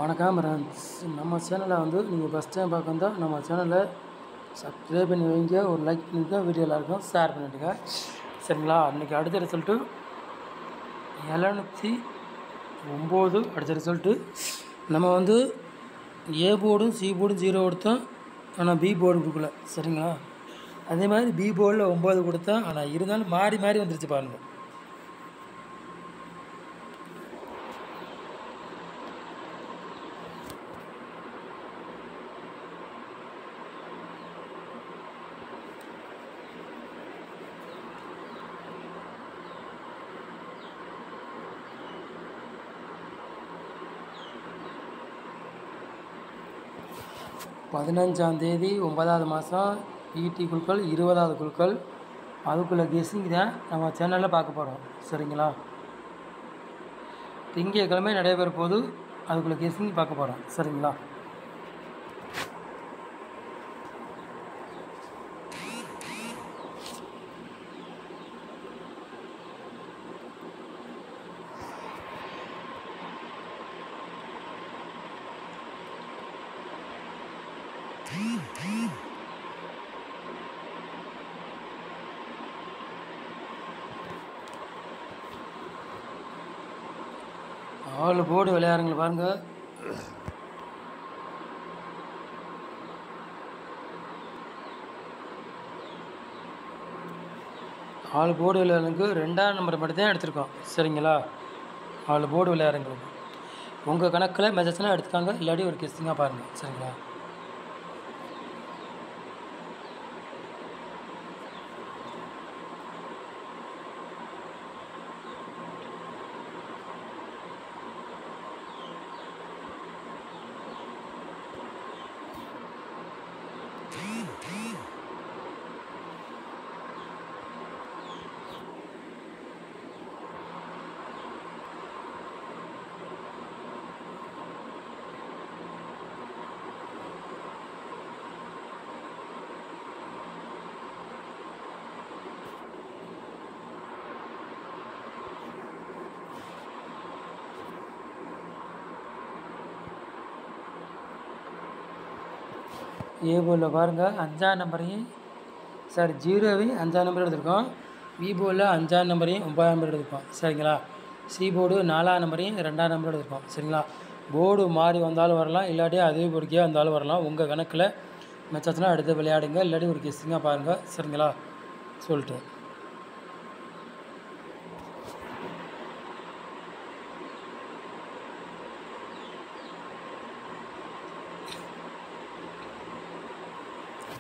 வணக்கம் ஃப்ரெண்ட்ஸ். நம்ம சேனலை நீங்கள் ஃபஸ்ட் டைம் பார்க்க வந்தால் நம்ம சேனலை சப்ஸ்கிரைப் பண்ணி வைங்க, ஒரு லைக் பண்ணிக்க, வீடியோ எல்லாருக்கும் ஷேர் பண்ணிவிடுங்க. சரிங்களா? இன்றைக்கி அடுத்த ரிசல்ட்டு 709 அடுத்த ரிசல்ட்டு. நம்ம ஏ போர்டும் சி போர்டும் 0 கொடுத்தோம், ஆனால் பி போர்டு கொடுக்கல. சரிங்களா? அதே மாதிரி பி போர்டில் 9 கொடுத்தோம், ஆனால் இருந்தாலும் மாறி மாறி வந்துருச்சு பாருங்கள். பதினஞ்சாந்தேதி 9வது மாதம் ஈடி குழுக்கள் 20வது குழுக்கள், அதுக்குள்ளே கெஸ்ஸிங் தான் நம்ம சேனலில் பார்க்க போகிறோம். சரிங்களா? திங்கட்கிழமை நடைபெற போது அதுக்குள்ளே கெஸ்ஸிங் பார்க்க போகிறோம். சரிங்களா? ஆள் போர்டு விளையாடுங்க பாருங்கள். ஆள் போர்டு விளையாடுறதுக்கு 2ஆம் நம்பர் மட்டும் தான் எடுத்திருக்கோம். சரிங்களா? ஆள் போர்டு விளையாடுறவங்களுக்கு உங்கள் கணக்கில் மெசேஜ்லாம் எடுத்துக்காங்க, இல்லாட்டி ஒரு கெஸ்டிங்காக பாருங்கள். சரிங்களா? ஏ போர்டில் பாருங்கள், 5ஆம் நம்பரையும் 0வையும் 5ஆம் நம்பர் எடுத்திருக்கோம். பி போர்டில் 5ஆம் நம்பரையும் 9ஆம் நம்பர் எடுத்திருக்கோம். சரிங்களா? சி போர்டு 4ஆம் நம்பரையும் 2ஆம் நம்பர் எடுத்திருக்கோம். சரிங்களா? போர்டு மாறி வந்தாலும் வரலாம், இல்லாட்டி அதே போர்டுக்கே வந்தாலும் வரலாம். உங்கள் கணக்கில் மெச்சஸ்லாம் எடுத்து விளையாடுங்க, இல்லாட்டி ஒரு கெஸ்டிங்காக பாருங்கள். சரிங்களா? சொல்லிட்டு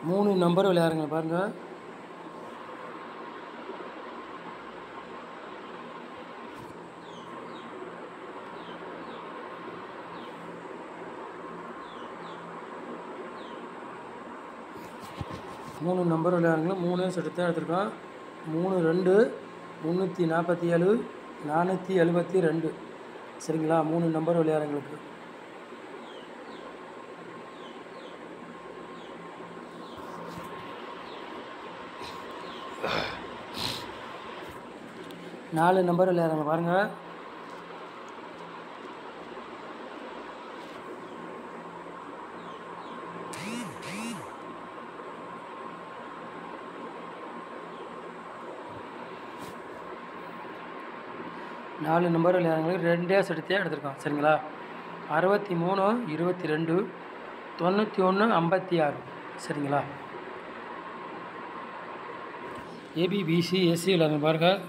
மூணு நம்பர் விளையாடுங்க பாருங்கள். மூணு நம்பர் விளையாடுங்க. 3 செட்டு தான் எடுத்திருக்கோம். 3 2 347 472. சரிங்களா? 3 நம்பர் விளையாடுங்களுக்கு. நாலு நம்பர் விளையாடுங்க பாருங்கள். நாலு நம்பர் விளையாடுங்களுக்கு 2 செட்டு எடுத்திருக்கோம். சரிங்களா? 63 22 91 56. சரிங்களா? ஏபிபிசி எஸ்சி விளையாடுங்க பாருங்கள்.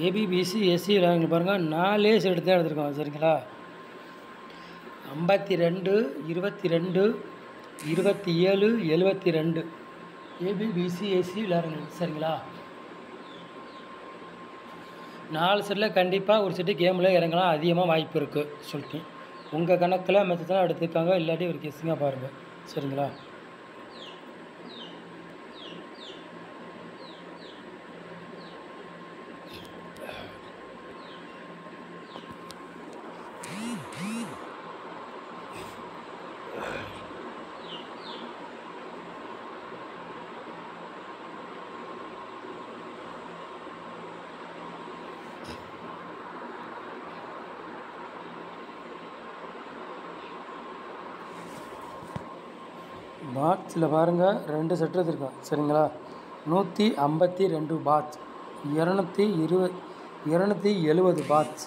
ஏபிபிசி எஸ்சி விளையாடுங்க பாருங்கள். 4 செட்டு தான் எடுத்திருக்கோம். சரிங்களா? 52 22 27 72. ஏபிபிசி எஸ்சி விளையாடுங்க. சரிங்களா? 4 செட்டில் கண்டிப்பாக ஒரு செட்டு கேமில் இறங்கலாம், அதிகமாக வாய்ப்பு இருக்குது சொல்லிட்டு உங்கள் கணக்கில் மெச்சஸ்லாம் எடுத்துக்காங்க, இல்லாட்டி ஒரு கெஸ்டிங்காக பாருங்கள். சரிங்களா? பாக்ஸில் பாருங்கள் 2 செட் எடுத்துருக்கோம் சரிங்களா. 152 பாக்ஸ், 270 பாக்ஸ்.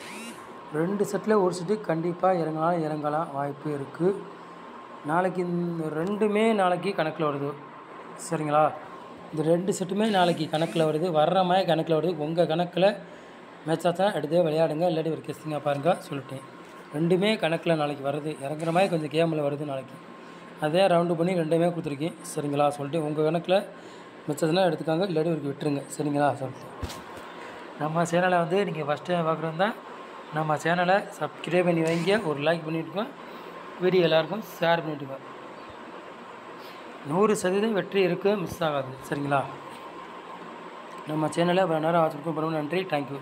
2 செட்டில் ஒரு செட்டு கண்டிப்பாக இறங்கலாம் வாய்ப்பு இருக்குது. நாளைக்கு இந்த 2மே நாளைக்கு கணக்கில் வருது சரிங்களா. இந்த 2 செட்டுமே நாளைக்கு கணக்கில் வருது, வர்ற மாதிரி கணக்கில் வருது. உங்கள் கணக்கில் மேட்சாக தான் எடுத்து விளையாடுங்க, இல்லாட்டி ஒரு கெஸ்டிங்காக பாருங்கள் சொல்லிட்டேன். 2மே கணக்கில் நாளைக்கு வருது, இறங்குற மாதிரி கொஞ்சம் கேமில் வருது நாளைக்கு. அதே ரவுண்டு பண்ணி 2மே கொடுத்துருக்கேன் சரிங்களா. சொல்லிட்டு உங்கள் கணக்கில் மிச்சதுனா எடுத்துக்காங்க, இல்லாட்டி ஒரு விட்டுருங்க சரிங்களா. சொல்லிட்டு நம்ம சேனலை வந்து நீங்கள் ஃபஸ்ட் டைம் பார்க்குறதா நம்ம சேனலை சப்ஸ்கிரைப் பண்ணி வைங்க, ஒரு லைக் பண்ணிவிட்டுக்கோங்க, வீடியோ எல்லாருக்கும் ஷேர் பண்ணிவிட்டுக்கோங்க. 100% வெற்றி இருக்குது, மிஸ் ஆகாது சரிங்களா. நம்ம சேனலை இவ்வளோ நேரம் வாட்ச் பண்ண நன்றி, தேங்க்யூ.